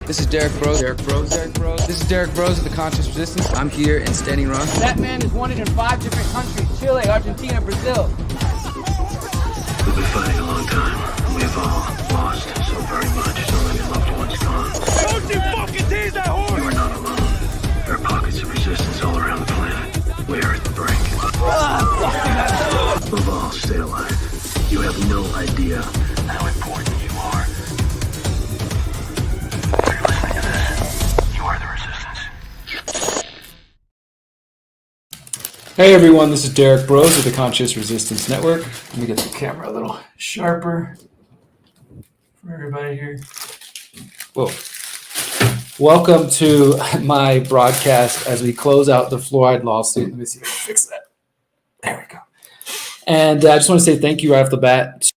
This is Derrick Broze. This is Derrick Broze of the Conscious Resistance. I'm here in Standing Rock. That man is wanted in 5 different countries: Chile, Argentina, Brazil. We've been fighting a long time. We've all lost so very much. So many loved ones gone. Don't you fucking tease that horse! You are not alone. There are pockets of resistance all around the planet. We are at the brink. Above all, stay alive. You have no idea how important you are. If you're listening to this, you are the resistance. Hey everyone, this is Derrick Broze of the Conscious Resistance Network. Let me get the camera a little sharper for everybody here. Whoa. Welcome to my broadcast as we close out the fluoride lawsuit. Let me see if I can fix that. There we go. And I just want to say thank you right off the bat to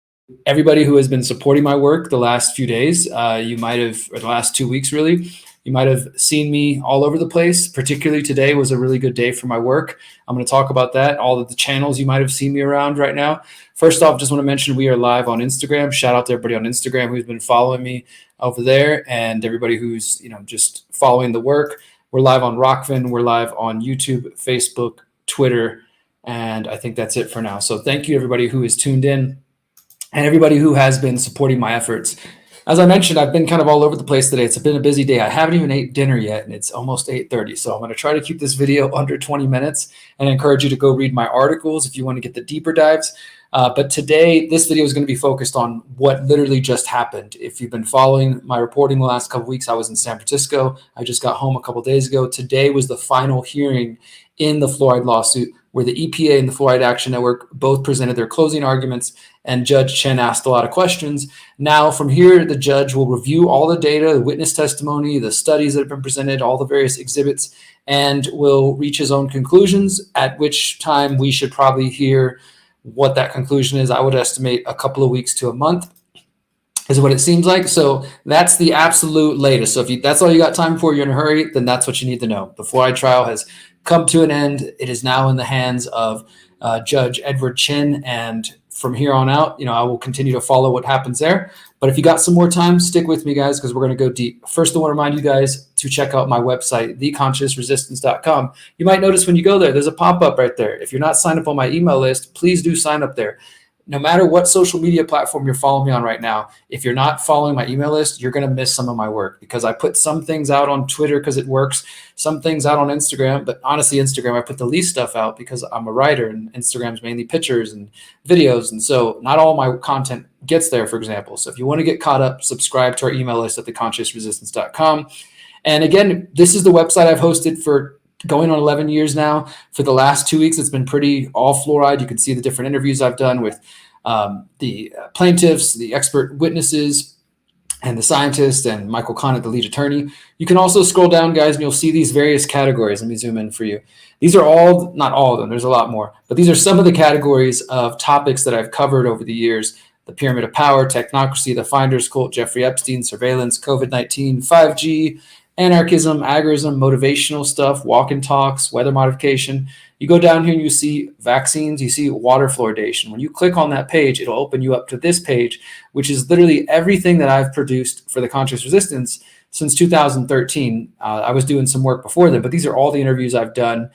everybody who has been supporting my work the last few days. You might have, or the last 2 weeks really, you might have seen me all over the place. Particularly today was a really good day for my work. I'm going to talk about that, all of the channels you might have seen me around right now. First off, just want to mention we are live on Instagram. Shout out to everybody on Instagram who's been following me over there and everybody who's, just following the work. We're live on Rockfin. We're live on YouTube, Facebook, Twitter, and I think that's it for now. So thank you everybody who is tuned in and everybody who has been supporting my efforts. As I mentioned, I've been kind of all over the place today. It's been a busy day. I haven't even ate dinner yet, and it's almost 8:30. So I'm going to try to keep this video under 20 minutes and encourage you to go read my articles if you want to get the deeper dives. But today, this video is going to be focused on what literally just happened. If you've been following my reporting the last couple of weeks, I was in San Francisco. I just got home a couple of days ago. Today was the final hearing in the fluoride lawsuit where the EPA and the Fluoride Action Network both presented their closing arguments, and Judge Chen asked a lot of questions. Now, from here, the judge will review all the data, the witness testimony, the studies that have been presented, all the various exhibits, and will reach his own conclusions, at which time we should probably hear what that conclusion is. I would estimate a couple of weeks to a month is what it seems like. So that's the absolute latest. So if that's all you got time for, you're in a hurry, then that's what you need to know. The fluoride trial has come to an end. It is now in the hands of Judge Edward Chin. And from here on out, I will continue to follow what happens there. But if you got some more time, stick with me, guys, because we're going to go deep. First, I want to remind you guys to check out my website, theconsciousresistance.com. You might notice when you go there, there's a pop-up right there. If you're not signed up on my email list, please do sign up there. No matter what social media platform you're following me on right now, if you're not following my email list, you're going to miss some of my work because I put some things out on Twitter because it works, some things out on Instagram. But honestly, Instagram, I put the least stuff out because I'm a writer and Instagram's mainly pictures and videos. And so not all my content gets there, for example. So if you want to get caught up, subscribe to our email list at theconsciousresistance.com. And again, this is the website I've hosted for going on 11 years now. For the last 2 weeks, it's been pretty all fluoride. You can see the different interviews I've done with the plaintiffs, the expert witnesses, and the scientist, and Michael Conant, the lead attorney. You can also scroll down, guys, and you'll see these various categories. Let me zoom in for you. These are all, not all of them, there's a lot more, but these are some of the categories of topics that I've covered over the years. The pyramid of power, technocracy, the finder's cult, Jeffrey Epstein, surveillance, COVID-19, 5G, anarchism, agorism, motivational stuff, walk and talks, weather modification. You go down here and you see vaccines, you see water fluoridation. When you click on that page, it'll open you up to this page, which is literally everything that I've produced for the Conscious Resistance since 2013. I was doing some work before then, but these are all the interviews I've done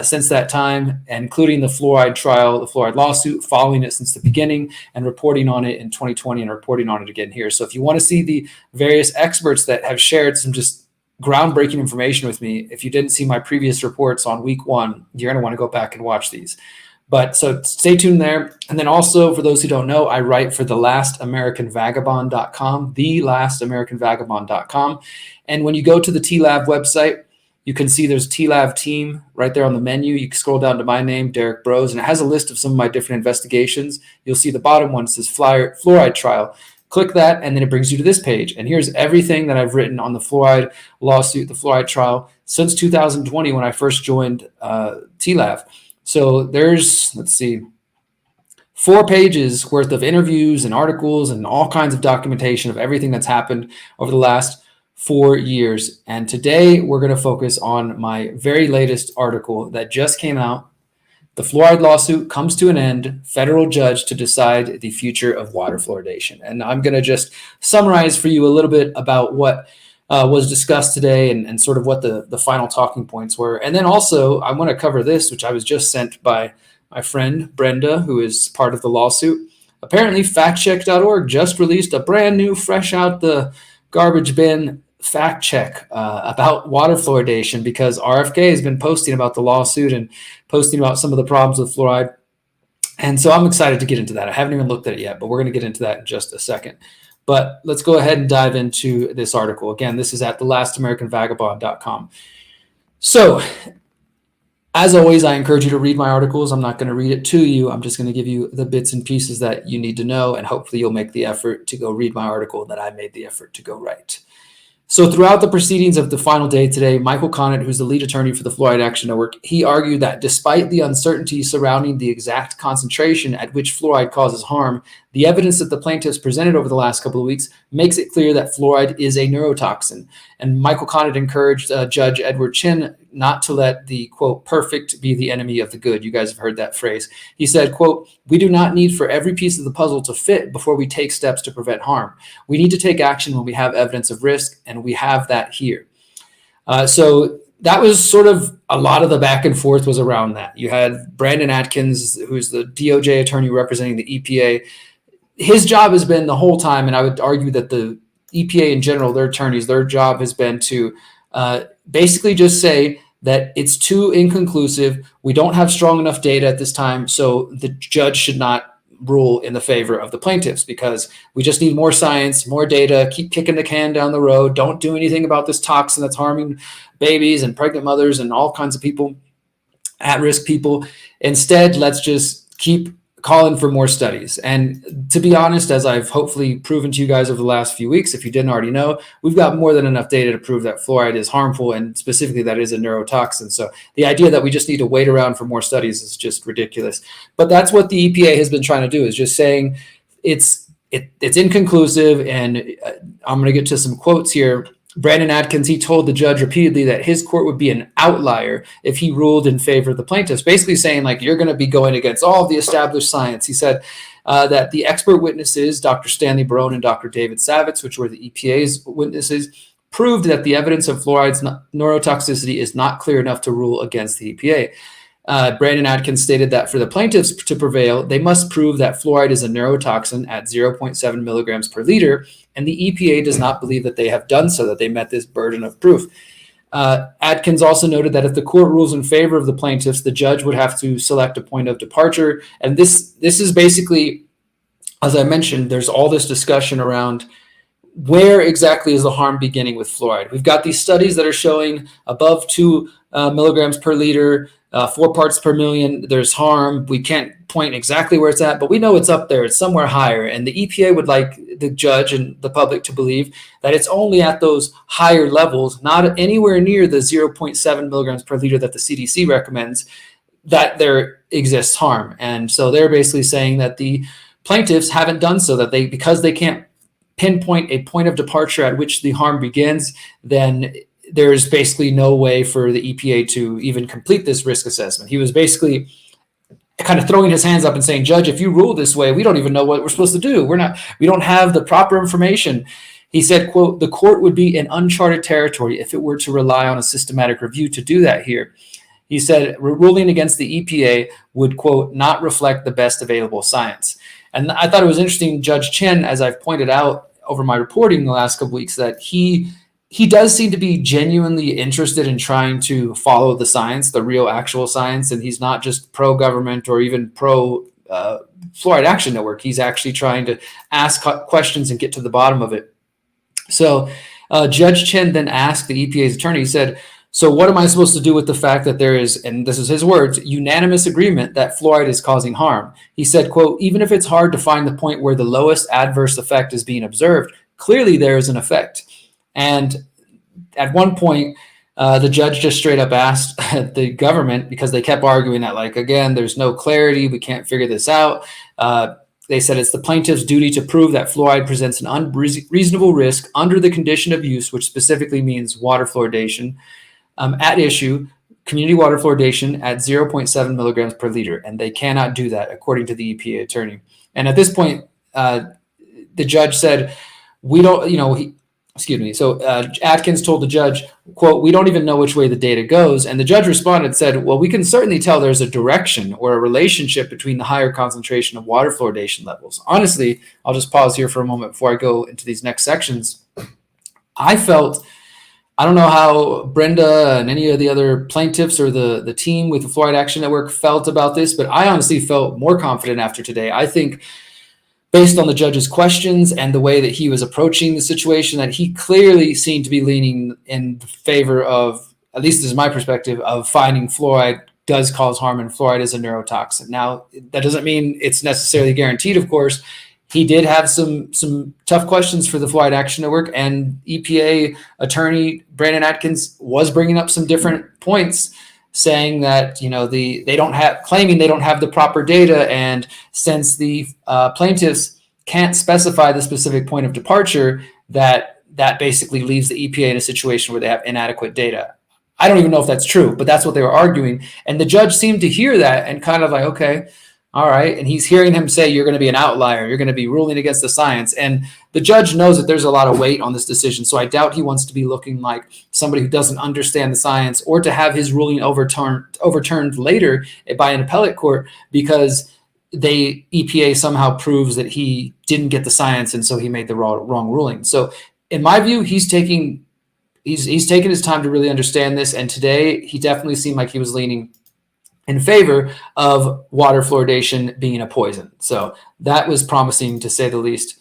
since that time, including the fluoride trial, the fluoride lawsuit, following it since the beginning and reporting on it in 2020 and reporting on it again here. So if you want to see the various experts that have shared some just groundbreaking information with me, if you didn't see my previous reports on week 1, you're going to want to go back and watch these. But so stay tuned there. And then also, for those who don't know, I write for thelastamericanvagabond.com, thelastamericanvagabond.com. And when you go to the TLAV website, you can see there's TLAV team right there on the menu. You can scroll down to my name, Derrick Broze, and it has a list of some of my different investigations. You'll see the bottom one says fluoride trial. Click that, and then it brings you to this page. And here's everything that I've written on the fluoride lawsuit, the fluoride trial, since 2020 when I first joined TLAV. So there's, 4 pages worth of interviews and articles and all kinds of documentation of everything that's happened over the last 4 years. And today we're going to focus on my very latest article that just came out. The fluoride lawsuit comes to an end, federal judge to decide the future of water fluoridation. And I'm going to just summarize for you a little bit about what was discussed today, and sort of what the final talking points were. And then also I want to cover this, which I was just sent by my friend Brenda, who is part of the lawsuit. Apparently, factcheck.org just released a brand new, fresh out the garbage bin fact check about water fluoridation, because RFK has been posting about the lawsuit and posting about some of the problems with fluoride. And so I'm excited to get into that. I haven't even looked at it yet, but we're going to get into that in just a second. But let's go ahead and dive into this article. Again, this is at thelastamericanvagabond.com. So, as always, I encourage you to read my articles. I'm not going to read it to you. I'm just going to give you the bits and pieces that you need to know, and hopefully you'll make the effort to go read my article that I made the effort to go write. So throughout the proceedings of the final day today, Michael Conant, who's the lead attorney for the Fluoride Action Network, he argued that despite the uncertainty surrounding the exact concentration at which fluoride causes harm, the evidence that the plaintiffs presented over the last couple of weeks makes it clear that fluoride is a neurotoxin. And Michael Conant encouraged Judge Edward Chin not to let the, quote, perfect be the enemy of the good. You guys have heard that phrase. He said, quote, "We do not need for every piece of the puzzle to fit before we take steps to prevent harm. We need to take action when we have evidence of risk, and we have that here." So that was sort of a lot of the back and forth was around that. You had Brandon Atkins, who's the DOJ attorney representing the EPA. His job has been the whole time, and I would argue that the EPA in general, their attorneys, their job has been to basically just say that it's too inconclusive. We don't have strong enough data at this time, so the judge should not rule in the favor of the plaintiffs, because we just need more science, more data, keep kicking the can down the road. Don't do anything about this toxin that's harming babies and pregnant mothers and all kinds of people, at-risk people. Instead, let's just keep calling for more studies. And to be honest, as I've hopefully proven to you guys over the last few weeks, if you didn't already know, we've got more than enough data to prove that fluoride is harmful, and specifically that is a neurotoxin. So the idea that we just need to wait around for more studies is just ridiculous. But that's what the EPA has been trying to do, is just saying it's inconclusive. And I'm going to get to some quotes here. Brandon Atkins, he told the judge repeatedly that his court would be an outlier if he ruled in favor of the plaintiffs, basically saying, like, you're going to be going against all of the established science. He said that the expert witnesses, Dr. Stanley Barone and Dr. David Savitz, which were the EPA's witnesses, proved that the evidence of fluoride's neurotoxicity is not clear enough to rule against the EPA. Brandon Atkins stated that for the plaintiffs to prevail, they must prove that fluoride is a neurotoxin at 0.7 milligrams per liter, and the EPA does not believe that they have done so, that they met this burden of proof. Atkins also noted that if the court rules in favor of the plaintiffs, the judge would have to select a point of departure. And this is basically, as I mentioned, there's all this discussion around where exactly is the harm beginning with fluoride. We've got these studies that are showing above 2 milligrams per liter, 4 parts per million, there's harm. We can't point exactly where it's at, but we know it's up there. It's somewhere higher. And the EPA would like the judge and the public to believe that it's only at those higher levels, not anywhere near the 0.7 milligrams per liter that the CDC recommends, that there exists harm. And so they're basically saying that the plaintiffs haven't done so, that because they can't pinpoint a point of departure at which the harm begins, then there's basically no way for the EPA to even complete this risk assessment. He was basically kind of throwing his hands up and saying, "Judge, if you rule this way, we don't even know what we're supposed to do. We don't have the proper information." He said, quote, "The court would be in uncharted territory if it were to rely on a systematic review to do that here." He said, ruling against the EPA would, quote, "not reflect the best available science." And I thought it was interesting, Judge Chen, as I've pointed out over my reporting the last couple of weeks, that he does seem to be genuinely interested in trying to follow the science, the real actual science. And he's not just pro-government or even pro-Fluoride Action Network. He's actually trying to ask questions and get to the bottom of it. So Judge Chen then asked the EPA's attorney, he said, "So what am I supposed to do with the fact that there is," and this is his words, "unanimous agreement that fluoride is causing harm?" He said, quote, "Even if it's hard to find the point where the lowest adverse effect is being observed, clearly there is an effect." And at one point, the judge just straight up asked the government, because they kept arguing that, like, again, there's no clarity, we can't figure this out. They said it's the plaintiff's duty to prove that fluoride presents an unreasonable risk under the condition of use, which specifically means water fluoridation, at issue, community water fluoridation at 0.7 milligrams per liter. And they cannot do that, according to the EPA attorney. And at this point, the judge said, we don't, excuse me. So Atkins told the judge, quote, "We don't even know which way the data goes." And the judge responded and said, "Well, we can certainly tell there's a direction or a relationship between the higher concentration of water fluoridation levels." Honestly, I'll just pause here for a moment before I go into these next sections. I don't know how Brenda and any of the other plaintiffs or the team with the Fluoride Action Network felt about this, but I honestly felt more confident after today. I think based on the judge's questions and the way that he was approaching the situation, that he clearly seemed to be leaning in favor of, at least this is my perspective, of finding fluoride does cause harm and fluoride is a neurotoxin. Now, that doesn't mean it's necessarily guaranteed, of course. He did have some tough questions for the Fluoride Action Network, and EPA attorney Brandon Atkins was bringing up some different points, saying that claiming they don't have the proper data, and since the plaintiffs can't specify the specific point of departure, that basically leaves the EPA in a situation where they have inadequate data. I don't even know if that's true, but that's what they were arguing, and the judge seemed to hear that and kind of like, okay, all right. And he's hearing him say, you're going to be an outlier. You're going to be ruling against the science. And the judge knows that there's a lot of weight on this decision. So I doubt he wants to be looking like somebody who doesn't understand the science, or to have his ruling overturned later by an appellate court because EPA somehow proves that he didn't get the science and so he made the wrong ruling. So in my view, he's taking his time to really understand this. And today he definitely seemed like he was leaning in favor of water fluoridation being a poison. So that was promising, to say the least.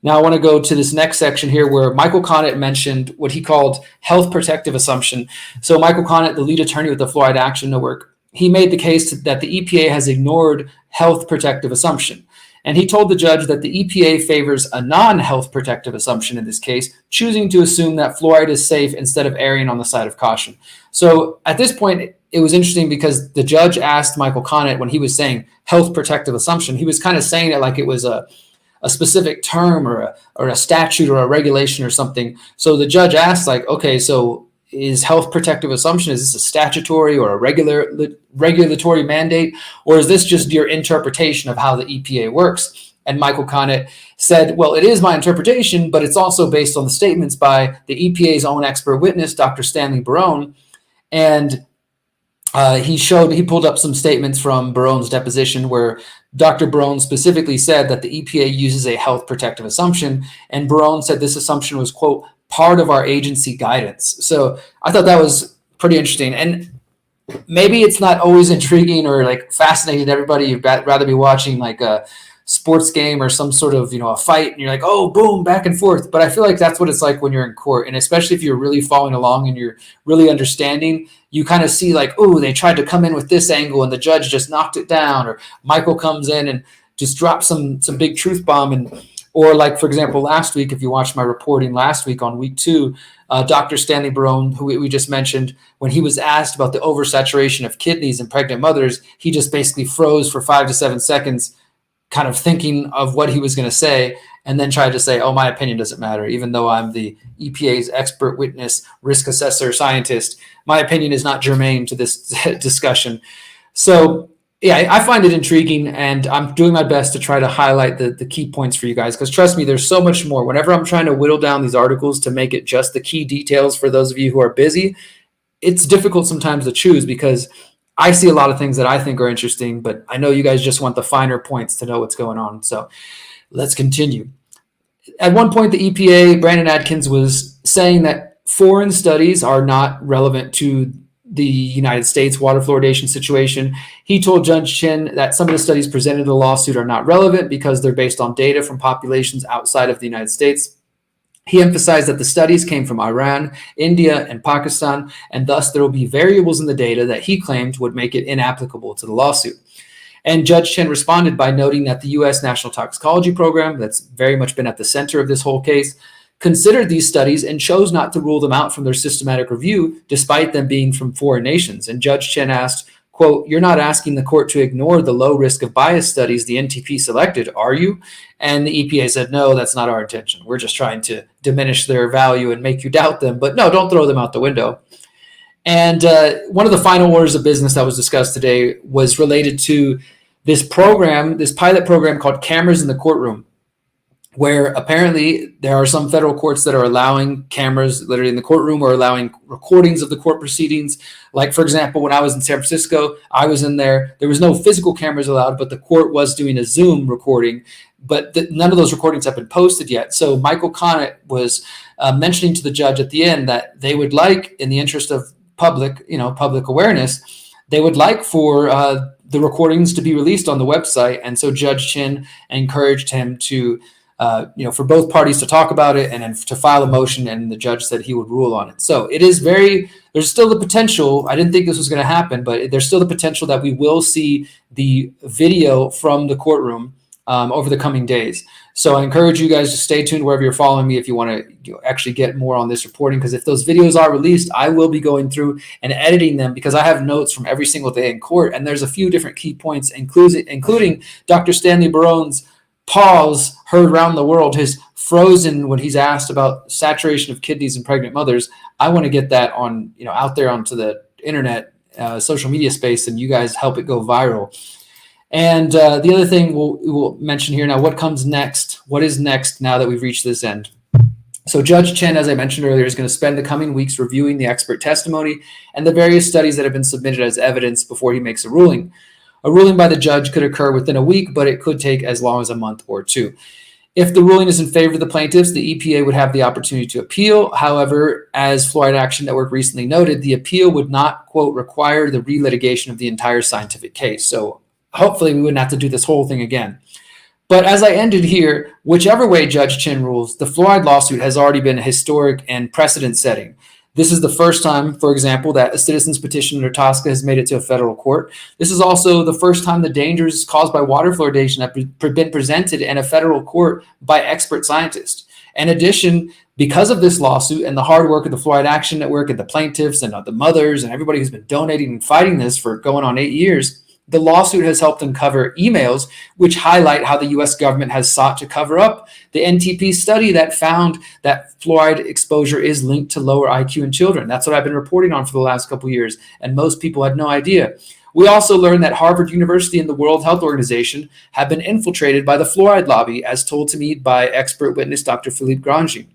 Now I want to go to this next section here where Michael Connett mentioned what he called health protective assumption. So Michael Connett, the lead attorney with the Fluoride Action Network, he made the case that the EPA has ignored health protective assumption. And he told the judge that the EPA favors a non-health protective assumption in this case, choosing to assume that fluoride is safe instead of erring on the side of caution. So at this point, it was interesting because the judge asked Michael Connett, when he was saying health protective assumption, he was kind of saying it like it was a specific term or a statute or a regulation or something. So the judge asked, like, okay, so is health protective assumption, is this a statutory or a regulatory mandate, or is this just your interpretation of how the EPA works? And Michael Connett said, well, it is my interpretation, but it's also based on the statements by the EPA's own expert witness, Dr. Stanley Barone. And he pulled up some statements from Barone's deposition where Dr. Barone specifically said that the EPA uses a health protective assumption. And Barone said this assumption was, quote, part of our agency guidance. So I thought that was pretty interesting. And maybe it's not always intriguing or like fascinating to everybody. You'd rather be watching like a sports game or some sort of, a fight, and you're like, oh, boom, back and forth. But I feel like that's what it's like when you're in court. And especially if you're really following along and you're really understanding, you kind of see like, oh, they tried to come in with this angle and the judge just knocked it down, or Michael comes in and just drops some big truth bomb. Or like, for example, last week, if you watched my reporting last week on week 2, Dr. Stanley Barone, who we just mentioned, when he was asked about the oversaturation of kidneys in pregnant mothers, he just basically froze for 5 to 7 seconds, kind of thinking of what he was going to say, and then tried to say, oh, my opinion doesn't matter. Even though I'm the EPA's expert witness, risk assessor, scientist, my opinion is not germane to this discussion. So yeah, I find it intriguing, and I'm doing my best to try to highlight the key points for you guys, because trust me, there's so much more. Whenever I'm trying to whittle down these articles to make it just the key details for those of you who are busy, it's difficult sometimes to choose because I see a lot of things that I think are interesting, but I know you guys just want the finer points to know what's going on. So let's continue. At one point, the EPA, Brandon Atkins, was saying that foreign studies are not relevant to the United States water fluoridation situation. He told Judge Chin that some of the studies presented in the lawsuit are not relevant because they're based on data from populations outside of the United States. He emphasized that the studies came from Iran, India, and Pakistan, and thus there will be variables in the data that he claimed would make it inapplicable to the lawsuit. And Judge Chen responded by noting that the U.S. National Toxicology Program, that's very much been at the center of this whole case, considered these studies and chose not to rule them out from their systematic review, despite them being from foreign nations. And Judge Chen asked, quote, "You're not asking the court to ignore the low risk of bias studies the NTP selected, are you?" And the EPA said, no, that's not our intention. We're just trying to diminish their value and make you doubt them. But no, don't throw them out the window. And one of the final orders of business that was discussed today was related to this program, this pilot program called Cameras in the Courtroom. where apparently there are some federal courts that are allowing cameras literally in the courtroom or allowing recordings of the court proceedings. Like, for example, when I was in San Francisco, I was in there. There was no physical cameras allowed, but the court was doing a Zoom recording. But none of those recordings have been posted yet. So Michael Connett was mentioning to the judge at the end that they would like, in the interest of public awareness, they would like for the recordings to be released on the website. And so Judge Chin encouraged him to, for both parties to talk about it and then to file a motion. And the judge said he would rule on it. So it is there's still the potential. I didn't think this was going to happen, but there's still the potential that we will see the video from the courtroom over the coming days. So I encourage you guys to stay tuned wherever you're following me if you want to actually get more on this reporting, because if those videos are released, I will be going through and editing them because I have notes from every single day in court, and there's a few different key points, including Dr. Stanley Barone's pause heard around the world, his frozen when he's asked about saturation of kidneys in pregnant mothers. I want to get that on, out there onto the internet, social media space, and you guys help it go viral. And the other thing we'll mention here now, what comes next? What is next now that we've reached this end? So Judge Chen, as I mentioned earlier, is going to spend the coming weeks reviewing the expert testimony and the various studies that have been submitted as evidence before he makes a ruling. A ruling by the judge could occur within a week, but it could take as long as a month or two. If the ruling is in favor of the plaintiffs, the EPA would have the opportunity to appeal. However, as Fluoride Action Network recently noted, the appeal would not, quote, require the relitigation of the entire scientific case. So hopefully we wouldn't have to do this whole thing again. But as I ended here, whichever way Judge Chin rules, the fluoride lawsuit has already been historic and precedent setting. This is the first time, for example, that a citizen's petition under TSCA has made it to a federal court. This is also the first time the dangers caused by water fluoridation have been presented in a federal court by expert scientists. In addition, because of this lawsuit and the hard work of the Fluoride Action Network and the plaintiffs and the mothers and everybody who's been donating and fighting this for going on 8 years, the lawsuit has helped uncover emails which highlight how the U.S. government has sought to cover up the NTP study that found that fluoride exposure is linked to lower IQ in children. That's what I've been reporting on for the last couple of years, and most people had no idea. We also learned that Harvard University and the World Health Organization have been infiltrated by the fluoride lobby, as told to me by expert witness Dr. Philippe Grandjean.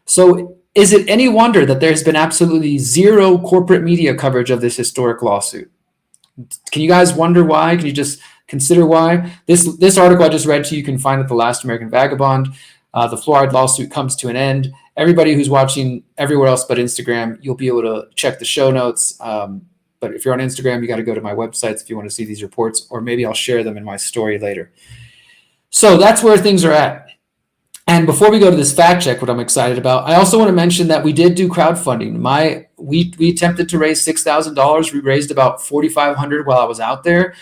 So is it any wonder that there's been absolutely zero corporate media coverage of this historic lawsuit? Can you guys wonder why? Can you just consider why? This article I just read to you can find at The Last American Vagabond. The fluoride lawsuit comes to an end. Everybody who's watching everywhere else but Instagram, you'll be able to check the show notes. But if you're on Instagram, you got to go to my websites if you want to see these reports, or maybe I'll share them in my story later. So that's where things are at. And before we go to this fact check, what I'm excited about, I also want to mention that we did do crowdfunding. We attempted to raise $6,000. We raised about $4,500 while I was out there.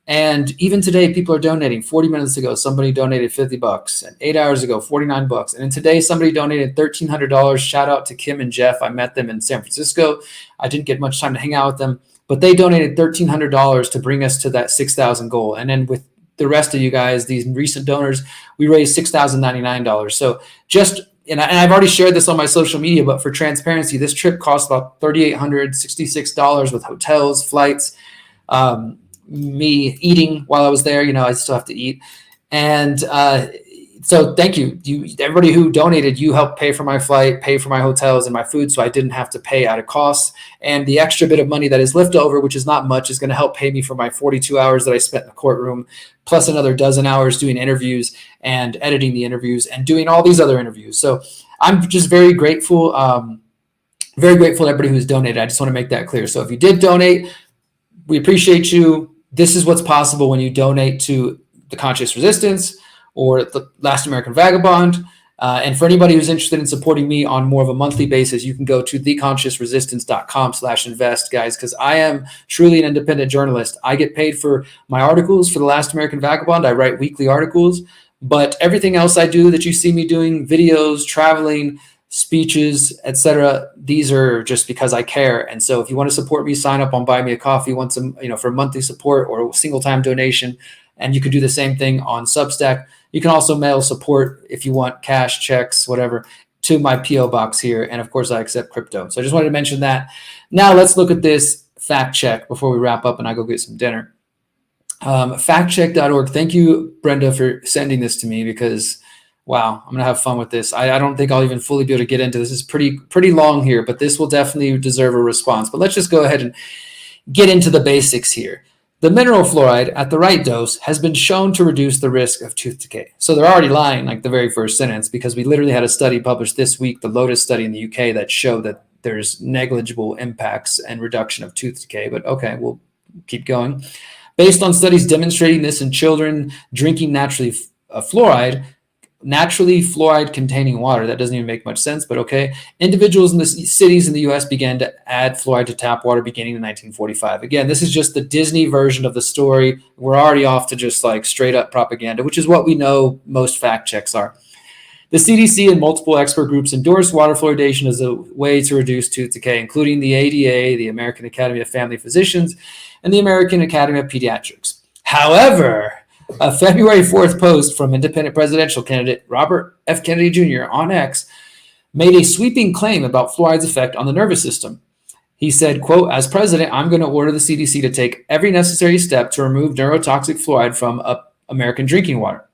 And even today, people are donating. 40 minutes ago, somebody donated $50. And 8 hours ago, $49. And then today, somebody donated $1,300. Shout out to Kim and Jeff. I met them in San Francisco. I didn't get much time to hang out with them, but they donated $1,300 to bring us to that 6,000 goal. And then with the rest of you guys, these recent donors, we raised $6,099. So and I've already shared this on my social media, but for transparency, this trip cost about $3,866 with hotels, flights, me eating while I was there. I still have to eat. And so thank you. Everybody who donated, you helped pay for my flight, pay for my hotels and my food, so I didn't have to pay out of costs. And the extra bit of money that is left over, which is not much, is going to help pay me for my 42 hours that I spent in the courtroom, plus another dozen hours doing interviews and editing the interviews and doing all these other interviews. So I'm just very grateful to everybody who's donated. I just want to make that clear. So if you did donate, we appreciate you. This is what's possible when you donate to the Conscious Resistance or the Last American Vagabond. And for anybody who's interested in supporting me on more of a monthly basis, you can go to theconsciousresistance.com/invest, guys, because I am truly an independent journalist. I get paid for my articles for the Last American Vagabond. I write weekly articles, but everything else I do that you see me doing, videos, traveling, speeches, etc., these are just because I care. And so if you want to support me, sign up on Buy Me a Coffee for monthly support or a single time donation. And you can do the same thing on Substack. You can also mail support if you want cash, checks, whatever, to my P.O. box here. And of course, I accept crypto. So I just wanted to mention that. Now let's look at this fact check before we wrap up and I go get some dinner. Factcheck.org. Thank you, Brenda, for sending this to me, because Wow, I'm gonna have fun with this. I don't think I'll even fully be able to get into this. It's pretty long here, but this will definitely deserve a response. But let's just go ahead and get into the basics here. The mineral fluoride at the right dose has been shown to reduce the risk of tooth decay. So they're already lying like the very first sentence, because we literally had a study published this week, the Lotus study in the UK, that showed that there's negligible impacts and reduction of tooth decay. But okay, we'll keep going. Based on studies demonstrating this in children drinking naturally fluoride containing water. That doesn't even make much sense, but okay. Individuals in the cities in the US began to add fluoride to tap water beginning in 1945. Again, this is just the Disney version of the story. We're already off to just like straight up propaganda, which is what we know most fact checks are. The CDC and multiple expert groups endorse water fluoridation as a way to reduce tooth decay, including the ADA, the American Academy of Family Physicians, and the American Academy of Pediatrics. However, a February 4th post from independent presidential candidate Robert F. Kennedy Jr. on X made a sweeping claim about fluoride's effect on the nervous system. He said, quote, "As president, I'm going to order the CDC to take every necessary step to remove neurotoxic fluoride from American drinking water."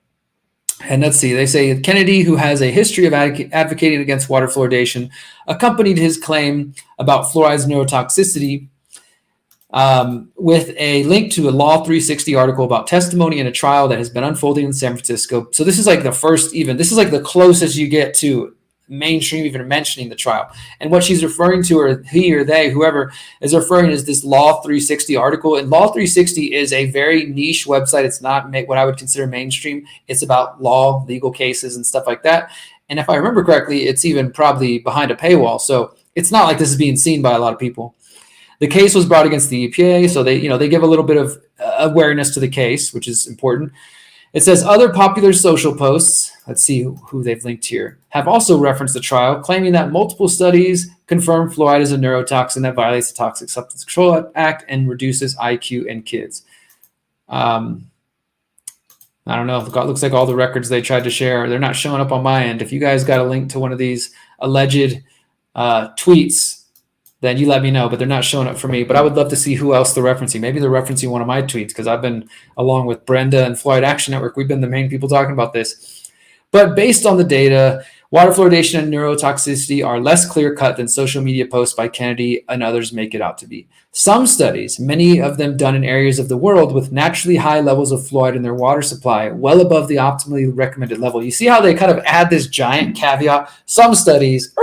And let's see, they say Kennedy, who has a history of advocating against water fluoridation, accompanied his claim about fluoride's neurotoxicity with a link to a Law 360 article about testimony in a trial that has been unfolding in San Francisco. So this is like this is like the closest you get to mainstream even mentioning the trial. And what she's referring to, or he or they, whoever is referring, is this Law 360 article. And Law 360 is a very niche website. It's not what I would consider mainstream. It's about law, legal cases and stuff like that. And if I remember correctly, it's even probably behind a paywall. So it's not like this is being seen by a lot of people. The case was brought against the EPA, so they give a little bit of awareness to the case, which is important. It says other popular social posts, let's see who they've linked here, have also referenced the trial, claiming that multiple studies confirm fluoride is a neurotoxin that violates the Toxic Substance Control Act and reduces IQ in kids. I don't know. It looks like all the records they tried to share, they're not showing up on my end. If you guys got a link to one of these alleged tweets, then you let me know, but they're not showing up for me. But I would love to see who else they're referencing. Maybe they're referencing one of my tweets, because I've been, along with Brenda and Fluoride Action Network, we've been the main people talking about this. But based on the data, water fluoridation and neurotoxicity are less clear-cut than social media posts by Kennedy and others make it out to be. Some studies, many of them done in areas of the world with naturally high levels of fluoride in their water supply, well above the optimally recommended level. You see how they kind of add this giant caveat? Some studies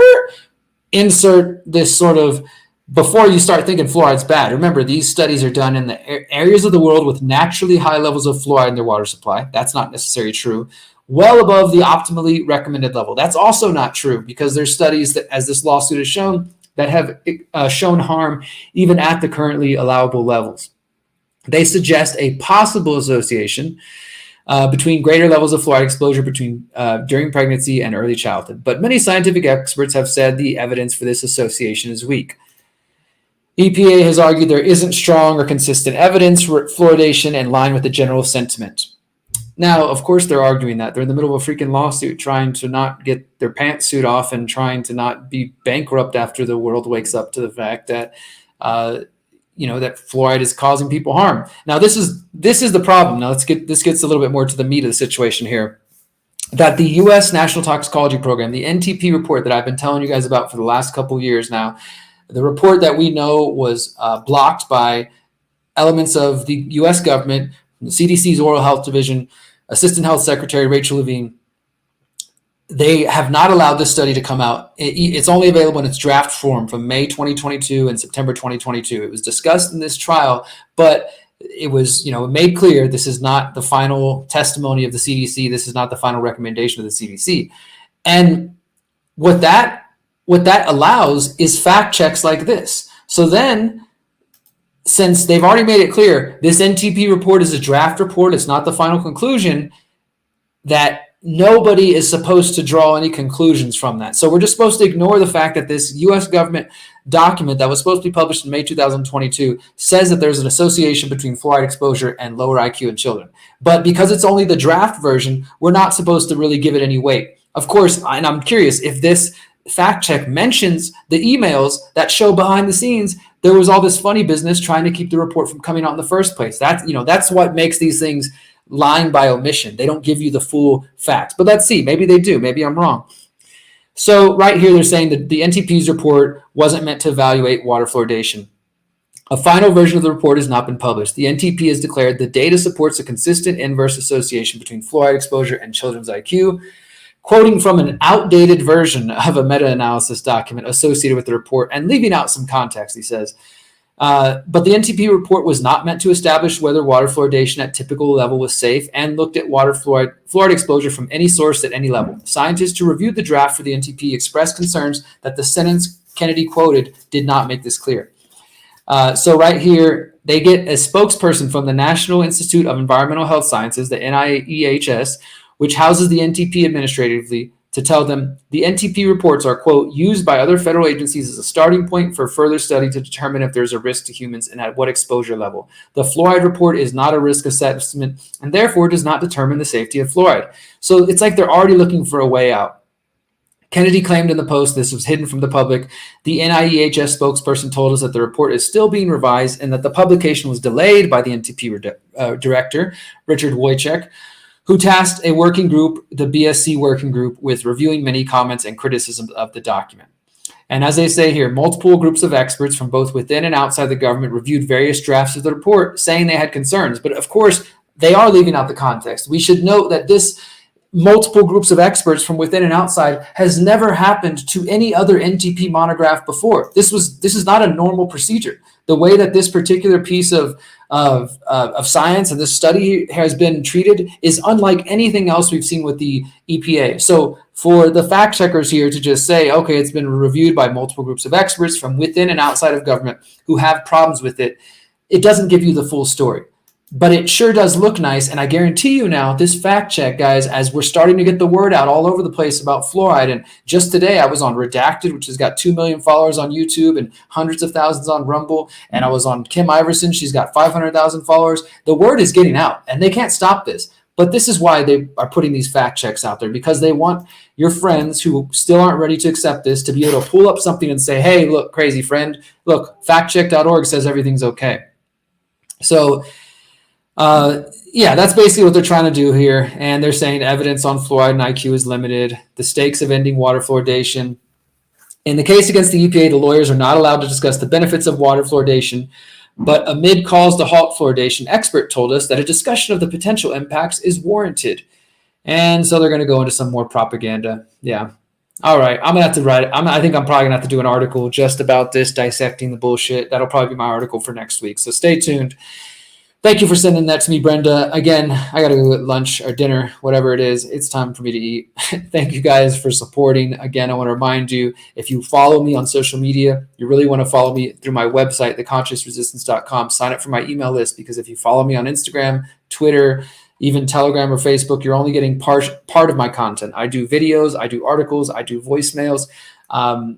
insert this sort of, before you start thinking fluoride's bad. Remember, these studies are done in the areas of the world with naturally high levels of fluoride in their water supply. That's not necessarily true. Well above the optimally recommended level. That's also not true, because there's studies that, as this lawsuit has shown, that have shown harm even at the currently allowable levels. They suggest a possible association between greater levels of fluoride exposure during pregnancy and early childhood. But many scientific experts have said the evidence for this association is weak. EPA has argued there isn't strong or consistent evidence for fluoridation in line with the general sentiment. Now, of course, they're arguing that. They're in the middle of a freaking lawsuit, trying to not get their pantsuit off and trying to not be bankrupt after the world wakes up to the fact that that fluoride is causing people harm. Now, this is the problem. Now, this gets a little bit more to the meat of the situation here. That the U.S. National Toxicology Program, the NTP report that I've been telling you guys about for the last couple of years now, the report that we know was blocked by elements of the U.S. government, the CDC's Oral Health Division, Assistant Health Secretary Rachel Levine. They have not allowed this study to come out. It's only available in its draft form from May 2022 and September 2022. It was discussed in this trial, but it was made clear this is not the final testimony of the CDC. This is not the final recommendation of the CDC. And what that allows is fact checks like this. So then, since they've already made it clear, this NTP report is a draft report, it's not the final conclusion, that nobody is supposed to draw any conclusions from that. So we're just supposed to ignore the fact that this U.S. government document that was supposed to be published in May 2022 says that there's an association between fluoride exposure and lower IQ in children. But because it's only the draft version, we're not supposed to really give it any weight. Of course, and I'm curious if this fact check mentions the emails that show behind the scenes there was all this funny business trying to keep the report from coming out in the first place. That's what makes these things lying by omission. They don't give you the full facts. But let's see. Maybe they do. Maybe I'm wrong. So right here, they're saying that the NTP's report wasn't meant to evaluate water fluoridation. A final version of the report has not been published. The NTP has declared the data supports a consistent inverse association between fluoride exposure and children's IQ, quoting from an outdated version of a meta-analysis document associated with the report and leaving out some context, he says. But the NTP report was not meant to establish whether water fluoridation at typical level was safe and looked at water fluoride exposure from any source at any level. Scientists who reviewed the draft for the NTP expressed concerns that the sentence Kennedy quoted did not make this clear. So right here, they get a spokesperson from the National Institute of Environmental Health Sciences, the NIEHS, which houses the NTP administratively, to tell them the NTP reports are, quote, used by other federal agencies as a starting point for further study to determine if there's a risk to humans and at what exposure level. The fluoride report is not a risk assessment and therefore does not determine the safety of fluoride. So it's like they're already looking for a way out. Kennedy claimed in the Post this was hidden from the public. The NIEHS spokesperson told us that the report is still being revised and that the publication was delayed by the NTP director, Richard Wojcik, who tasked a working group, the BSC working group, with reviewing many comments and criticisms of the document. And as they say here, multiple groups of experts from both within and outside the government reviewed various drafts of the report, saying they had concerns. But of course, they are leaving out the context. We should note that this multiple groups of experts from within and outside has never happened to any other NTP monograph before. This is not a normal procedure. The way that this particular piece of science and this study has been treated is unlike anything else we've seen with the EPA. So for the fact checkers here to just say, okay, it's been reviewed by multiple groups of experts from within and outside of government who have problems with it, it doesn't give you the full story. But it sure does look nice, and I guarantee you now, this fact check, guys, as we're starting to get the word out all over the place about fluoride, and just today I was on Redacted, which has got 2 million followers on YouTube and hundreds of thousands on Rumble, and I was on Kim Iverson, she's got 500,000 followers. The word is getting out, and they can't stop this. But this is why they are putting these fact checks out there, because they want your friends who still aren't ready to accept this to be able to pull up something and say, hey, look, crazy friend, look, factcheck.org says everything's okay. So, yeah, that's basically what they're trying to do here. And they're saying evidence on fluoride and IQ is limited. The stakes of ending water fluoridation. In the case against the EPA, the lawyers are not allowed to discuss the benefits of water fluoridation. But amid calls to halt fluoridation, expert told us that a discussion of the potential impacts is warranted. And so they're going to go into some more propaganda. Yeah. All right. I'm going to have to write it. I think I'm probably going to have to do an article just about this, dissecting the bullshit. That'll probably be my article for next week. So stay tuned. Thank you for sending that to me, Brenda. Again, I got to go get lunch or dinner, whatever it is. It's time for me to eat. Thank you guys for supporting. Again, I want to remind you, if you follow me on social media, you really want to follow me through my website, theconsciousresistance.com. Sign up for my email list, because if you follow me on Instagram, Twitter, even Telegram or Facebook, you're only getting part of my content. I do videos, I do articles, I do voicemails, I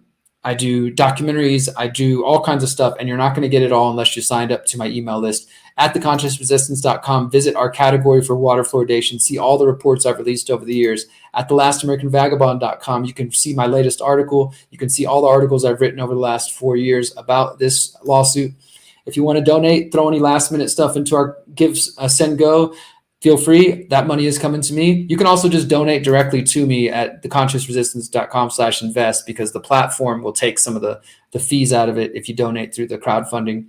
do documentaries, I do all kinds of stuff, and you're not going to get it all unless you signed up to my email list. At theconsciousresistance.com, visit our category for water fluoridation, see all the reports I've released over the years. At thelastamericanvagabond.com, you can see my latest article. You can see all the articles I've written over the last 4 years about this lawsuit. If you want to donate, throw any last-minute stuff into our Send Go, feel free. That money is coming to me. You can also just donate directly to me at theconsciousresistance.com/invest, because the platform will take some of the fees out of it if you donate through the crowdfunding.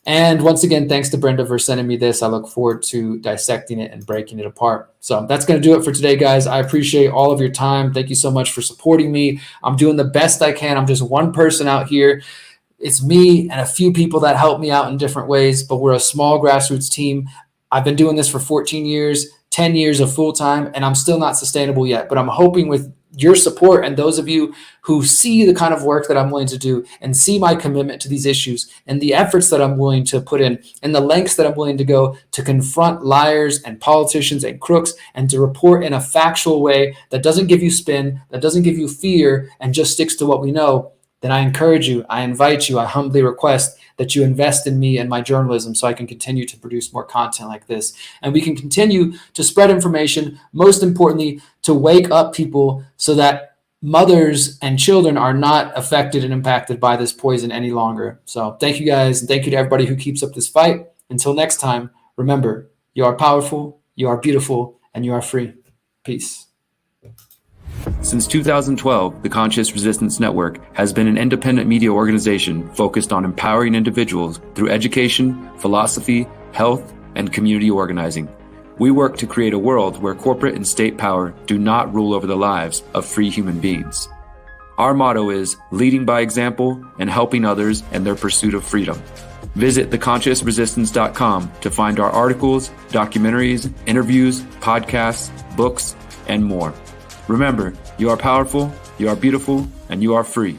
And once again, thanks to Brenda for sending me this. I look forward to dissecting it and breaking it apart. So that's going to do it for today, guys. I appreciate all of your time. Thank you so much for supporting me. I'm doing the best I can. I'm just one person out here. It's me and a few people that help me out in different ways, but we're a small grassroots team. I've been doing this for 14 years, 10 years of full time, and I'm still not sustainable yet. But I'm hoping with your support and those of you who see the kind of work that I'm willing to do and see my commitment to these issues and the efforts that I'm willing to put in and the lengths that I'm willing to go to confront liars and politicians and crooks and to report in a factual way that doesn't give you spin, that doesn't give you fear and just sticks to what we know, then I encourage you, I invite you, I humbly request that you invest in me and my journalism so I can continue to produce more content like this. And we can continue to spread information, most importantly, to wake up people so that mothers and children are not affected and impacted by this poison any longer. So thank you guys, and thank you to everybody who keeps up this fight. Until next time, remember, you are powerful, You are beautiful and you are free. Peace. Since 2012, the Conscious Resistance Network has been an independent media organization focused on empowering individuals through education, philosophy, health, and community organizing. We work to create a world where corporate and state power do not rule over the lives of free human beings. Our motto is leading by example and helping others in their pursuit of freedom. Visit theconsciousresistance.com to find our articles, documentaries, interviews, podcasts, books, and more. Remember, you are powerful, you are beautiful, and you are free.